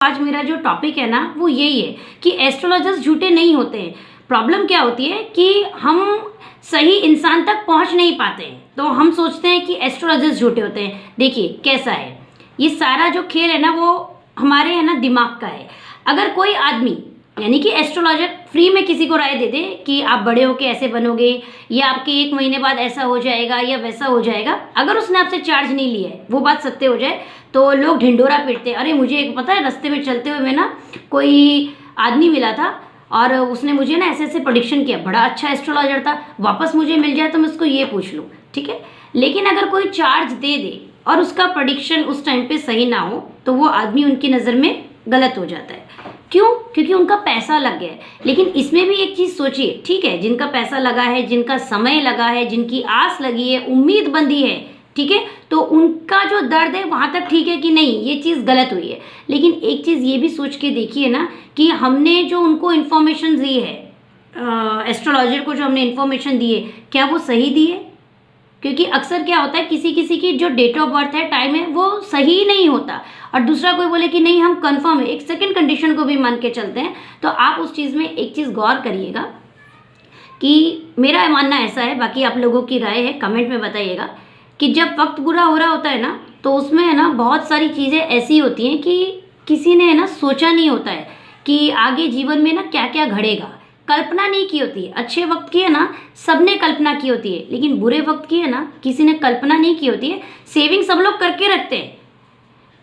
आज मेरा जो टॉपिक है ना वो यही है कि एस्ट्रोलॉजर्स झूठे नहीं होते हैं। प्रॉब्लम क्या होती है कि हम सही इंसान तक पहुंच नहीं पाते हैं, तो हम सोचते हैं कि एस्ट्रोलॉजर्स झूठे होते हैं। देखिए कैसा है, ये सारा जो खेल है ना वो हमारे है ना दिमाग का है। अगर कोई आदमी यानी कि एस्ट्रोलॉजर फ्री में किसी को राय दे दे कि आप बड़े होके ऐसे बनोगे या आपके 1 महीने बाद ऐसा हो जाएगा या वैसा हो जाएगा, अगर उसने आपसे चार्ज नहीं लिया है, वो बात सत्य हो जाए तो लोग ढिंडोरा पीटते हैं। अरे मुझे एक पता है, रास्ते में चलते हुए में ना कोई आदमी मिला था और उसने मुझे ना ऐसे ऐसे प्रेडिक्शन किया, बड़ा अच्छा एस्ट्रोलॉजर था, वापस मुझे मिल जाए तो मैं उसको ये पूछ लूँ, ठीक है। लेकिन अगर कोई चार्ज दे दे और उसका प्रेडिक्शन उस टाइम पे सही ना हो तो वो आदमी उनकी नज़र में गलत हो जाता है। क्यों? क्योंकि उनका पैसा लग गया है। लेकिन इसमें भी एक चीज़ सोचिए, ठीक है, जिनका पैसा लगा है, जिनका समय लगा है, जिनकी आस लगी है, उम्मीद बंधी है, ठीक है, तो उनका जो दर्द है वहाँ तक ठीक है कि नहीं ये चीज़ गलत हुई है। लेकिन एक चीज़ ये भी सोच के देखिए ना कि हमने जो उनको इन्फॉर्मेशन दी है, एस्ट्रोलॉजर को जो हमने इन्फॉर्मेशन दी है, क्या वो सही दी है? क्योंकि अक्सर क्या होता है, किसी किसी की जो डेट ऑफ बर्थ है, टाइम है, वो सही नहीं होता और दूसरा कोई बोले कि नहीं हम कंफर्म है, एक सेकंड कंडीशन को भी मान के चलते हैं। तो आप उस चीज़ में एक चीज़ गौर करिएगा कि मेरा मानना ऐसा है, बाकी आप लोगों की राय है, कमेंट में बताइएगा कि जब वक्त बुरा हो रहा होता है ना तो उसमें है ना बहुत सारी चीज़ें ऐसी होती हैं कि किसी ने है ना सोचा नहीं होता है कि आगे जीवन में ना क्या क्या घड़ेगा, कल्पना नहीं की होती है। अच्छे वक्त की है ना सबने कल्पना की होती है, लेकिन बुरे वक्त की है ना किसी ने कल्पना नहीं की होती है। सेविंग सब लोग करके रखते हैं,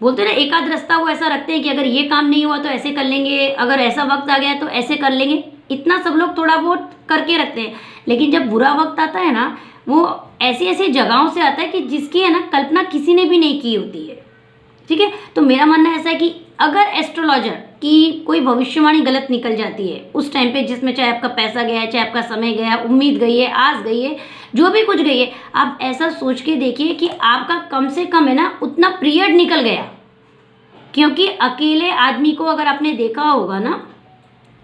बोलते ना एक आध रास्ता वो ऐसा रखते हैं कि अगर ये काम नहीं हुआ तो ऐसे कर लेंगे, अगर ऐसा वक्त आ गया तो ऐसे कर लेंगे, इतना सब लोग थोड़ा बहुत करके रखते हैं। लेकिन जब बुरा वक्त आता है ना वो ऐसी ऐसी जगहों से आता है कि जिसकी है ना कल्पना किसी ने भी नहीं की होती है, ठीक है। तो मेरा मानना ऐसा है कि अगर एस्ट्रोलॉजर की कोई भविष्यवाणी गलत निकल जाती है उस टाइम पे, जिसमें चाहे आपका पैसा गया है, चाहे आपका समय गया है, उम्मीद गई है, आस गई है, जो भी कुछ गई है, आप ऐसा सोच के देखिए कि आपका कम से कम है ना उतना पीरियड निकल गया। क्योंकि अकेले आदमी को अगर आपने देखा होगा ना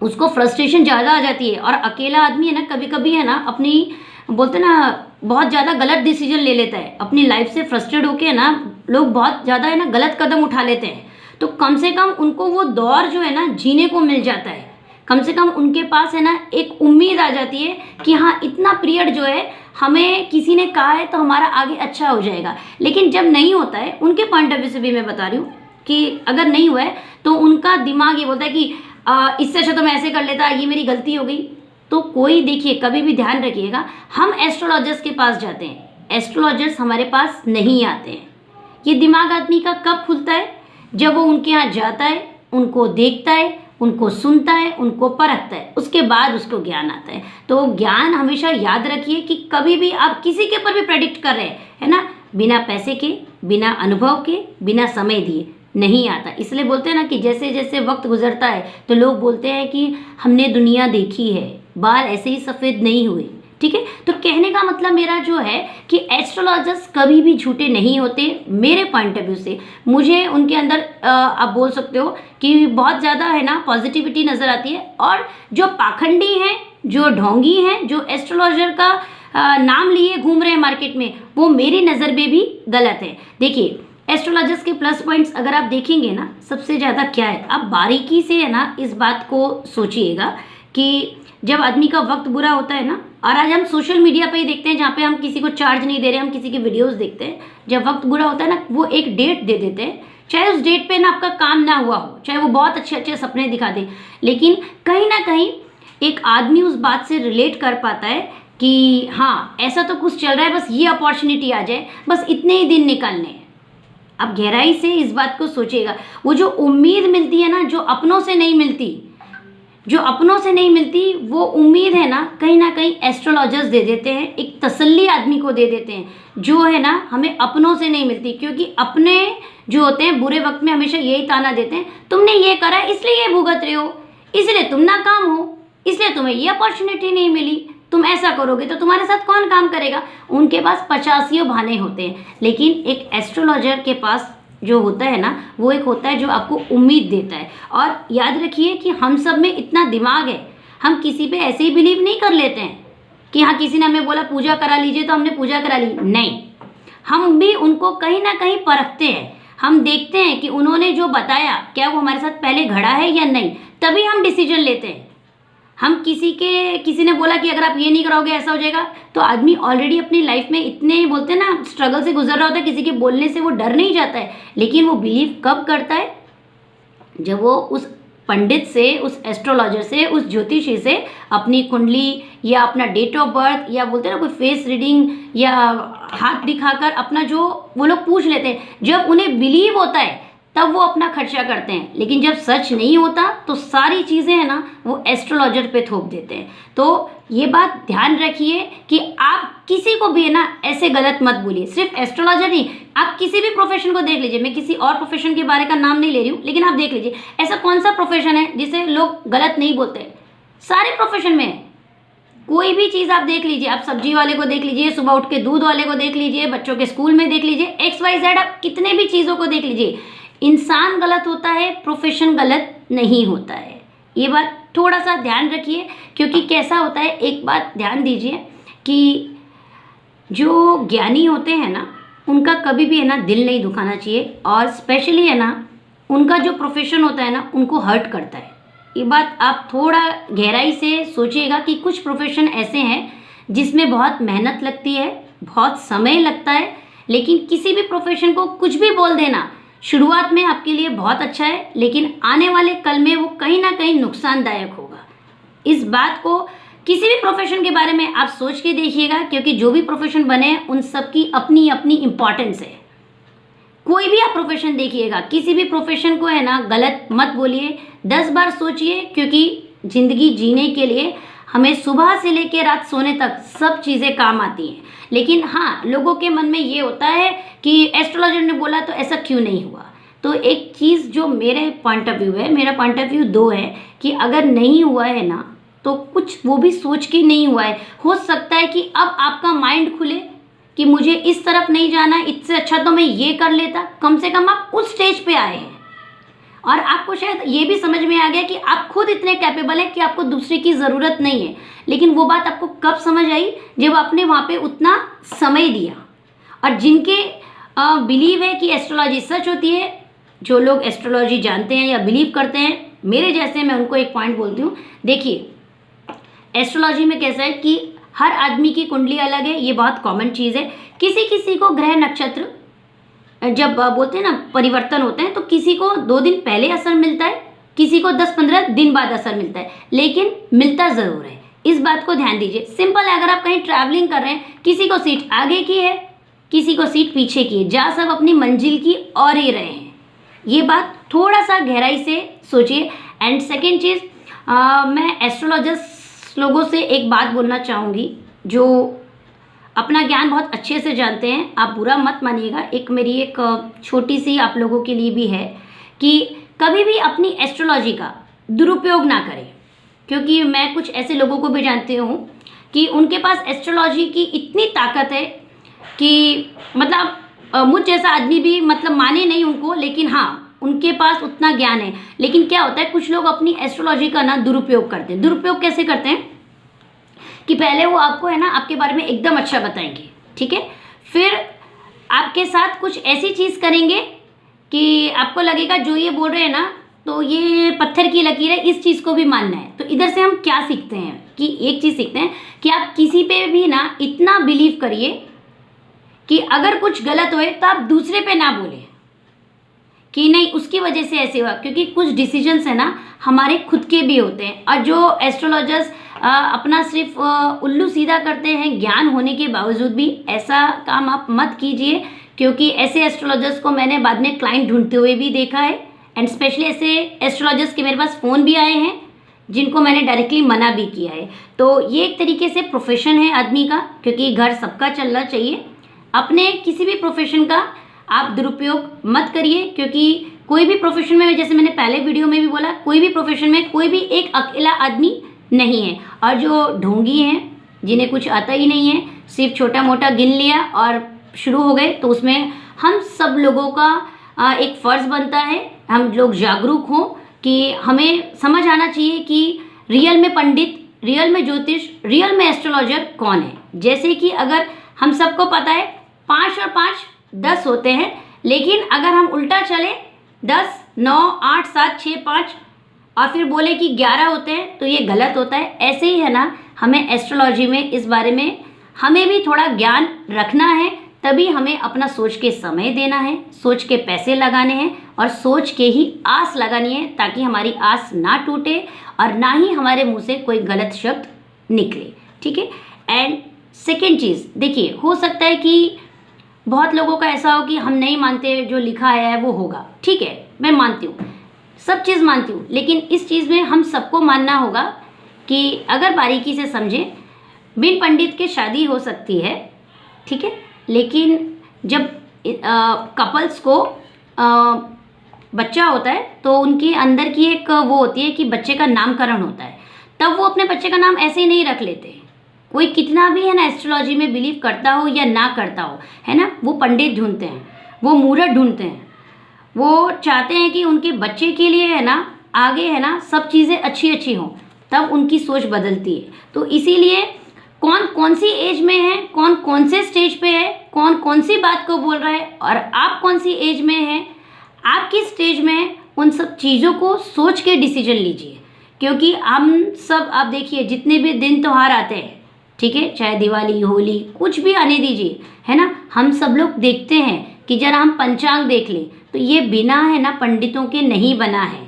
उसको फ्रस्ट्रेशन ज़्यादा आ जाती है, और अकेला आदमी है ना कभी कभी है ना अपनी बोलते ना बहुत ज़्यादा गलत डिसीजन ले लेता है, अपनी लाइफ से फ्रस्ट्रेट होके है ना लोग बहुत ज़्यादा है ना गलत कदम उठा लेते हैं। तो कम से कम उनको वो दौर जो है ना जीने को मिल जाता है, कम से कम उनके पास है ना एक उम्मीद आ जाती है कि हाँ इतना पीरियड जो है हमें किसी ने कहा है तो हमारा आगे अच्छा हो जाएगा। लेकिन जब नहीं होता है, उनके पॉइंट ऑफ व्यू से भी मैं बता रही हूँ कि अगर नहीं हुआ है तो उनका दिमाग ये बोलता है कि इससे अच्छा तो मैं ऐसे कर लेता, ये मेरी गलती हो गई। तो कोई देखिए कभी भी ध्यान रखिएगा, हम एस्ट्रोलॉजर्स के पास जाते हैं, एस्ट्रोलॉजर्स हमारे पास नहीं आते हैं। ये दिमाग आदमी का कब खुलता है? जब वो उनके यहाँ जाता है, उनको देखता है, उनको सुनता है, उनको परखता है, उसके बाद उसको ज्ञान आता है। तो ज्ञान हमेशा याद रखिए कि कभी भी आप किसी के ऊपर भी प्रेडिक्ट कर रहे हैं है ना, बिना पैसे के, बिना अनुभव के, बिना समय दिए नहीं आता। इसलिए बोलते हैं ना कि जैसे जैसे वक्त गुजरता है तो लोग बोलते हैं कि हमने दुनिया देखी है, बाल ऐसे ही सफ़ेद नहीं हुए, ठीक है। तो कहने का मतलब मेरा जो है कि एस्ट्रोलॉजर्स कभी भी झूठे नहीं होते मेरे पॉइंट ऑफ व्यू से। मुझे उनके अंदर आप बोल सकते हो कि बहुत ज़्यादा है ना पॉजिटिविटी नज़र आती है, और जो पाखंडी हैं, जो ढोंगी हैं, जो एस्ट्रोलॉजर का नाम लिए घूम रहे हैं मार्केट में, वो मेरी नज़र में भी गलत है। देखिए एस्ट्रोलॉजर्स के प्लस पॉइंट्स अगर आप देखेंगे ना सबसे ज़्यादा क्या है, आप बारीकी से है ना इस बात को सोचिएगा कि जब आदमी का वक्त बुरा होता है ना, और आज हम सोशल मीडिया पे ही देखते हैं जहाँ पे हम किसी को चार्ज नहीं दे रहे, हम किसी की वीडियोस देखते हैं, जब वक्त बुरा होता है ना वो एक डेट दे देते हैं, चाहे उस डेट पे ना आपका काम ना हुआ हो, चाहे वो बहुत अच्छे अच्छे सपने दिखा दे, लेकिन कहीं ना कहीं एक आदमी उस बात से रिलेट कर पाता है कि हाँ ऐसा तो कुछ चल रहा है, बस ये अपॉर्चुनिटी आ जाए, बस इतने ही दिन निकालने हैं। अब गहराई से इस बात को सोचिएगा, वो जो उम्मीद मिलती है ना, जो अपनों से नहीं मिलती, जो अपनों से नहीं मिलती, वो उम्मीद है ना कहीं एस्ट्रोलॉजर्स दे देते हैं, एक तसल्ली आदमी को दे देते हैं, जो है ना हमें अपनों से नहीं मिलती। क्योंकि अपने जो होते हैं बुरे वक्त में हमेशा यही ताना देते हैं, तुमने ये करा इसलिए ये भुगत रहे हो, इसलिए तुम नाकाम हो, इसलिए तुम्हें ये अपॉर्चुनिटी नहीं मिली, तुम ऐसा करोगे तो तुम्हारे साथ कौन काम करेगा। उनके पास 85 बहाने होते हैं, लेकिन एक एस्ट्रोलॉजर के पास जो होता है ना वो एक होता है जो आपको उम्मीद देता है। और याद रखिए कि हम सब में इतना दिमाग है, हम किसी पे ऐसे ही बिलीव नहीं कर लेते हैं कि हाँ किसी ने हमें बोला पूजा करा लीजिए तो हमने पूजा करा ली, नहीं, हम भी उनको कहीं ना कहीं परखते हैं, हम देखते हैं कि उन्होंने जो बताया क्या वो हमारे साथ पहले घड़ा है या नहीं, तभी हम डिसीजन लेते हैं। हम किसी ने बोला कि अगर आप ये नहीं कराओगे ऐसा हो जाएगा, तो आदमी ऑलरेडी अपनी लाइफ में इतने बोलते हैं ना स्ट्रगल से गुजर रहा होता है, किसी के बोलने से वो डर नहीं जाता है। लेकिन वो बिलीव कब करता है, जब वो उस पंडित से, उस एस्ट्रोलॉजर से, उस ज्योतिषी से अपनी कुंडली या अपना डेट ऑफ बर्थ या बोलते हैं ना कोई फेस रीडिंग या हाथ दिखाकर अपना जो वो लोग पूछ लेते हैं। जब उन्हें बिलीव होता है तब वो अपना खर्चा करते हैं। लेकिन जब सच नहीं होता तो सारी चीज़ें हैं ना वो एस्ट्रोलॉजर पे थोप देते हैं। तो ये बात ध्यान रखिए कि आप किसी को भी है ना ऐसे गलत मत बोलिए। सिर्फ एस्ट्रोलॉजर नहीं, आप किसी भी प्रोफेशन को देख लीजिए। मैं किसी और प्रोफेशन के बारे का नाम नहीं ले रही हूँ, लेकिन आप देख लीजिए ऐसा कौन सा प्रोफेशन है जिसे लोग गलत नहीं बोलते। सारे प्रोफेशन में है। कोई भी चीज़ आप देख लीजिए, आप सब्जी वाले को देख लीजिए, सुबह उठ के दूध वाले को देख लीजिए, बच्चों के स्कूल में देख लीजिए, XYZ, आप कितने भी चीज़ों को देख लीजिए। इंसान गलत होता है, प्रोफेशन गलत नहीं होता है। ये बात थोड़ा सा ध्यान रखिए, क्योंकि कैसा होता है, एक बात ध्यान दीजिए कि जो ज्ञानी होते हैं ना उनका कभी भी है ना दिल नहीं दुखाना चाहिए, और स्पेशली है ना उनका जो प्रोफेशन होता है ना उनको हर्ट करता है। ये बात आप थोड़ा गहराई से सोचिएगा कि कुछ प्रोफेशन ऐसे हैं जिसमें बहुत मेहनत लगती है, बहुत समय लगता है, लेकिन किसी भी प्रोफेशन को कुछ भी बोल देना शुरुआत में आपके लिए बहुत अच्छा है, लेकिन आने वाले कल में वो कहीं ना कहीं नुकसानदायक होगा। इस बात को किसी भी प्रोफेशन के बारे में आप सोच के देखिएगा, क्योंकि जो भी प्रोफेशन बने उन सब की अपनी अपनी इम्पॉर्टेंस है। कोई भी आप प्रोफेशन देखिएगा, किसी भी प्रोफेशन को है ना गलत मत बोलिए, 10 बार सोचिए, क्योंकि ज़िंदगी जीने के लिए हमें सुबह से लेकर रात सोने तक सब चीज़ें काम आती हैं। लेकिन हाँ, लोगों के मन में ये होता है कि एस्ट्रोलॉजर ने बोला तो ऐसा क्यों नहीं हुआ। तो एक चीज़ जो मेरे पॉइंट ऑफ व्यू है, मेरा पॉइंट ऑफ व्यू 2 है कि अगर नहीं हुआ है ना तो कुछ वो भी सोच के नहीं हुआ है। हो सकता है कि अब आपका माइंड खुले कि मुझे इस तरफ नहीं जाना, इससे अच्छा तो मैं ये कर लेता। कम से कम आप उस स्टेज पे आए हैं और आपको शायद ये भी समझ में आ गया कि आप खुद इतने कैपेबल हैं कि आपको दूसरे की ज़रूरत नहीं है। लेकिन वो बात आपको कब समझ आई, जब आपने वहाँ पे उतना समय दिया। और जिनके बिलीव है कि एस्ट्रोलॉजी सच होती है, जो लोग एस्ट्रोलॉजी जानते हैं या बिलीव करते हैं मेरे जैसे, मैं उनको एक पॉइंट बोलती हूँ। देखिए, एस्ट्रोलॉजी में कैसा है कि हर आदमी की कुंडली अलग है, ये बहुत कॉमन चीज़ है। किसी किसी को ग्रह नक्षत्र जब बोलते हैं ना परिवर्तन होते हैं, तो किसी को 2 दिन पहले असर मिलता है, किसी को 10-15 दिन बाद असर मिलता है, लेकिन मिलता ज़रूर है। इस बात को ध्यान दीजिए। सिंपल है, अगर आप कहीं ट्रैवलिंग कर रहे हैं, किसी को सीट आगे की है, किसी को सीट पीछे की है, जा सब अपनी मंजिल की ओर ही रहे हैं। ये बात थोड़ा सा गहराई से सोचिए। एंड सेकेंड चीज़, मैं एस्ट्रोलॉजर्स लोगों से एक बात बोलना चाहूँगी जो अपना ज्ञान बहुत अच्छे से जानते हैं, आप बुरा मत मानिएगा। मेरी एक छोटी सी आप लोगों के लिए भी है कि कभी भी अपनी एस्ट्रोलॉजी का दुरुपयोग ना करें, क्योंकि मैं कुछ ऐसे लोगों को भी जानती हूँ कि उनके पास एस्ट्रोलॉजी की इतनी ताकत है कि मतलब मुझ जैसा आदमी भी मतलब माने नहीं उनको, लेकिन हाँ उनके पास उतना ज्ञान है। लेकिन क्या होता है, कुछ लोग अपनी एस्ट्रोलॉजी का ना दुरुपयोग करते हैं। दुरुपयोग कैसे करते हैं कि पहले वो आपको है ना आपके बारे में एकदम अच्छा बताएंगे, ठीक है, फिर आपके साथ कुछ ऐसी चीज़ करेंगे कि आपको लगेगा जो ये बोल रहे हैं ना तो ये पत्थर की लकीर है, इस चीज़ को भी मानना है। तो इधर से हम क्या सीखते हैं कि एक चीज़ सीखते हैं कि आप किसी पे भी ना इतना बिलीव करिए कि अगर कुछ गलत होए तो आप दूसरे पे ना बोले कि नहीं उसकी वजह से ऐसे हुआ, क्योंकि कुछ डिसीजंस है ना हमारे खुद के भी होते हैं। और जो एस्ट्रोलॉजर्स अपना सिर्फ उल्लू सीधा करते हैं ज्ञान होने के बावजूद भी, ऐसा काम आप मत कीजिए, क्योंकि ऐसे एस्ट्रोलॉजर्स को मैंने बाद में क्लाइंट ढूंढते हुए भी देखा है। एंड स्पेशली ऐसे एस्ट्रोलॉजर्स के मेरे पास फ़ोन भी आए हैं जिनको मैंने डायरेक्टली मना भी किया है। तो ये एक तरीके से प्रोफेशन है आदमी का, क्योंकि घर सबका चलना चाहिए। अपने किसी भी प्रोफेशन का आप दुरुपयोग मत करिए, क्योंकि कोई भी प्रोफेशन में, जैसे मैंने पहले वीडियो में भी बोला, कोई भी प्रोफेशन में कोई भी एक अकेला आदमी नहीं है। और जो ढोंगी हैं जिन्हें कुछ आता ही नहीं है, सिर्फ छोटा मोटा गिन लिया और शुरू हो गए, तो उसमें हम सब लोगों का एक फ़र्ज़ बनता है, हम लोग जागरूक हों कि हमें समझ आना चाहिए कि रियल में पंडित, रियल में ज्योतिष, रियल में एस्ट्रोलॉजर कौन है। जैसे कि अगर हम सबको पता है 5 और 5 10 होते हैं, लेकिन अगर हम उल्टा चले 10, 9, 8, 7, 6, 5 और फिर बोले कि 11 होते हैं तो ये गलत होता है। ऐसे ही है ना, हमें एस्ट्रोलॉजी में इस बारे में हमें भी थोड़ा ज्ञान रखना है, तभी हमें अपना सोच के समय देना है, सोच के पैसे लगाने हैं और सोच के ही आस लगानी है, ताकि हमारी आस ना टूटे और ना ही हमारे मुंह से कोई गलत शब्द निकले। ठीक है। एंड सेकेंड चीज़ देखिए, हो सकता है कि बहुत लोगों का ऐसा हो कि हम नहीं मानते, जो लिखा है वो होगा। ठीक है, मैं मानती हूँ, सब चीज़ मानती हूँ, लेकिन इस चीज़ में हम सबको मानना होगा कि अगर बारीकी से समझें, बिन पंडित के शादी हो सकती है। ठीक है, लेकिन जब कपल्स को बच्चा होता है तो उनके अंदर की एक वो होती है कि बच्चे का नामकरण होता है, तब वो अपने बच्चे का नाम ऐसे ही नहीं रख लेते। कोई कितना भी है ना एस्ट्रोलॉजी में बिलीव करता हो या ना करता हो, है ना, वो पंडित ढूंढते हैं, वो मुहूर्त ढूंढते हैं, वो चाहते हैं कि उनके बच्चे के लिए है ना आगे है ना सब चीज़ें अच्छी अच्छी हों, तब उनकी सोच बदलती है। तो इसीलिए कौन कौन सी एज में है, कौन कौन से स्टेज पे है, कौन कौन सी बात को बोल रहा है और आप कौन सी एज में हैं, आप किस स्टेज में हैं, उन सब चीज़ों को सोच के डिसीजन लीजिए। क्योंकि हम सब, आप देखिए जितने भी दिन त्यौहार आते हैं, ठीक है, चाहे दिवाली, होली, कुछ भी आने दीजिए, है ना, हम सब लोग देखते हैं कि जरा हम पंचांग देख लें तो ये बिना है ना पंडितों के नहीं बना है।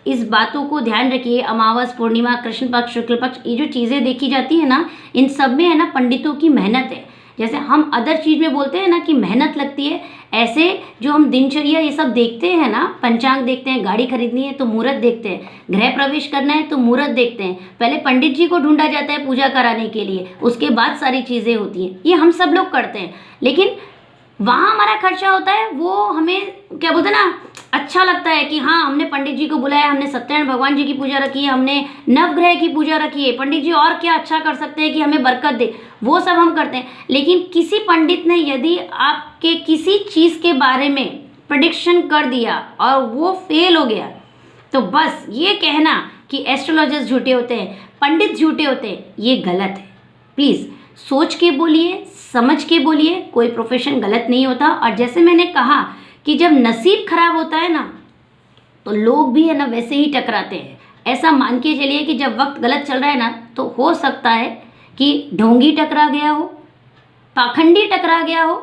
इस बातों को ध्यान रखिए। अमावस, पूर्णिमा, कृष्ण पक्ष, शुक्ल पक्ष, ये जो चीज़ें देखी जाती है ना, इन सब में है ना पंडितों की मेहनत है। जैसे हम अदर चीज़ में बोलते हैं ना कि मेहनत लगती है, ऐसे जो हम दिनचर्या ये सब देखते हैं ना, पंचांग देखते हैं, गाड़ी खरीदनी है तो मुहूर्त देखते हैं, गृह प्रवेश करना है तो मुहूर्त देखते हैं, पहले पंडित जी को ढूंढा जाता है पूजा कराने के लिए, उसके बाद सारी चीज़ें होती हैं। ये हम सब लोग करते हैं, लेकिन वहाँ हमारा खर्चा होता है, वो हमें क्या बोलते हैं ना, अच्छा लगता है कि हाँ हमने पंडित जी को बुलाया, हमने सत्यनारायण भगवान जी की पूजा रखी है, हमने नवग्रह की पूजा रखी है, पंडित जी और क्या अच्छा कर सकते हैं कि हमें बरकत दे, वो सब हम करते हैं। लेकिन किसी पंडित ने यदि आपके किसी चीज़ के बारे में प्रेडिक्शन कर दिया और वो फेल हो गया, तो बस ये कहना कि एस्ट्रोलॉजर्स झूठे होते हैं, पंडित झूठे होते हैं, ये गलत है। प्लीज़ सोच के बोलिए, समझ के बोलिए, कोई प्रोफेशन गलत नहीं होता। और जैसे मैंने कहा कि जब नसीब खराब होता है ना, तो लोग भी है ना वैसे ही टकराते हैं। ऐसा मान के चलिए कि जब वक्त गलत चल रहा है ना, तो हो सकता है कि ढोंगी टकरा गया हो, पाखंडी टकरा गया हो।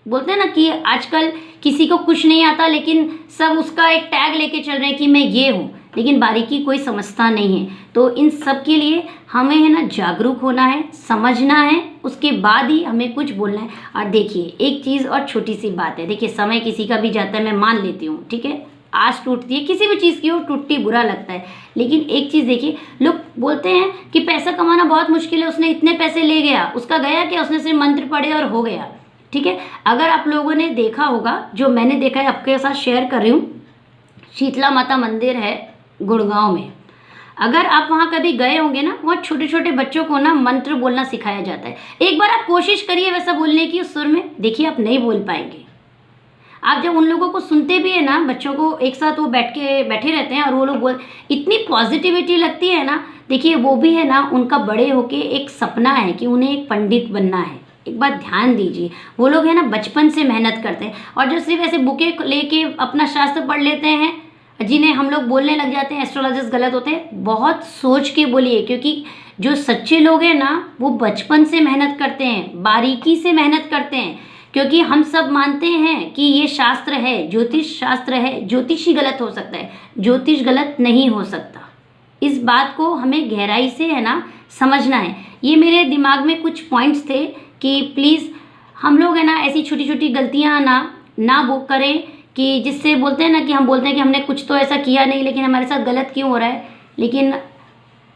बोलते हैं ना कि आजकल किसी को कुछ नहीं आता, लेकिन सब उसका एक टैग लेके चल रहे हैं कि मैं ये हूँ, लेकिन बारीकी कोई समझता नहीं है। तो इन सब के लिए हमें है ना जागरूक होना है, समझना है, उसके बाद ही हमें कुछ बोलना है। और देखिए एक चीज़ और छोटी सी बात है, देखिए समय किसी का भी जाता है, मैं मान लेती हूँ, ठीक है, आस टूटती है, किसी भी चीज़ की हो टूटती बुरा लगता है। लेकिन एक चीज़ देखिए, लोग बोलते हैं कि पैसा कमाना बहुत मुश्किल है, उसने इतने पैसे ले गया, उसका गया क्या, उसने सिर्फ मंत्र पढ़े और हो गया। ठीक है, अगर आप लोगों ने देखा होगा, जो मैंने देखा है आपके साथ शेयर कर रही हूँ, शीतला माता मंदिर है गुड़गांव में। अगर आप वहाँ कभी गए होंगे ना, वहाँ छोटे छोटे बच्चों को ना मंत्र बोलना सिखाया जाता है। एक बार आप कोशिश करिए वैसा बोलने की उस सुर में, देखिए आप नहीं बोल पाएंगे। आप जब उन लोगों को सुनते भी है ना, बच्चों को एक साथ वो बैठे रहते हैं और वो लोग बोल, इतनी पॉजिटिविटी लगती है ना। देखिए वो भी है ना, उनका बड़े होके एक सपना है कि उन्हें एक पंडित बनना है। एक बात ध्यान दीजिए, वो लोग है ना बचपन से मेहनत करते हैं, और जो सिर्फ ऐसे बुके लेके अपना शास्त्र पढ़ लेते हैं, जिन्हें हम लोग बोलने लग जाते हैं एस्ट्रोलॉजर्स गलत होते हैं, बहुत सोच के बोलिए। क्योंकि जो सच्चे लोग हैं ना, वो बचपन से मेहनत करते हैं, बारीकी से मेहनत करते हैं। क्योंकि हम सब मानते हैं कि ये शास्त्र है, ज्योतिष शास्त्र है, ज्योतिष ही गलत हो सकता है, ज्योतिष गलत नहीं हो सकता। इस बात को हमें गहराई से है ना समझना है। ये मेरे दिमाग में कुछ पॉइंट्स थे कि प्लीज़ हम लोग है ना ऐसी छोटी छोटी गलतियाँ ना वो करें, कि जिससे बोलते हैं ना कि हम बोलते हैं कि हमने कुछ तो ऐसा किया नहीं, लेकिन हमारे साथ गलत क्यों हो रहा है। लेकिन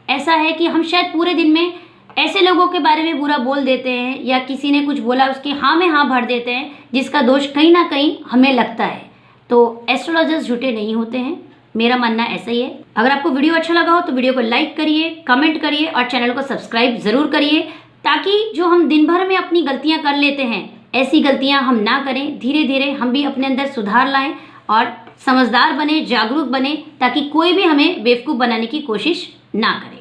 ऐसा है कि हम शायद पूरे दिन में ऐसे लोगों के बारे में बुरा बोल देते हैं, या किसी ने कुछ बोला उसकी हाँ में हाँ भर देते हैं, जिसका दोष कहीं ना कहीं हमें लगता है। तो एस्ट्रोलॉजर्स झूठे नहीं होते हैं, मेरा मानना ऐसा ही है। अगर आपको वीडियो अच्छा लगा हो तो वीडियो को लाइक करिए, कमेंट करिए और चैनल को सब्सक्राइब ज़रूर करिए, ताकि जो हम दिन भर में अपनी गलतियाँ कर लेते हैं, ऐसी गलतियां हम ना करें। धीरे धीरे हम भी अपने अंदर सुधार लाएं और समझदार बने, जागरूक बने, ताकि कोई भी हमें बेवकूफ़ बनाने की कोशिश ना करे।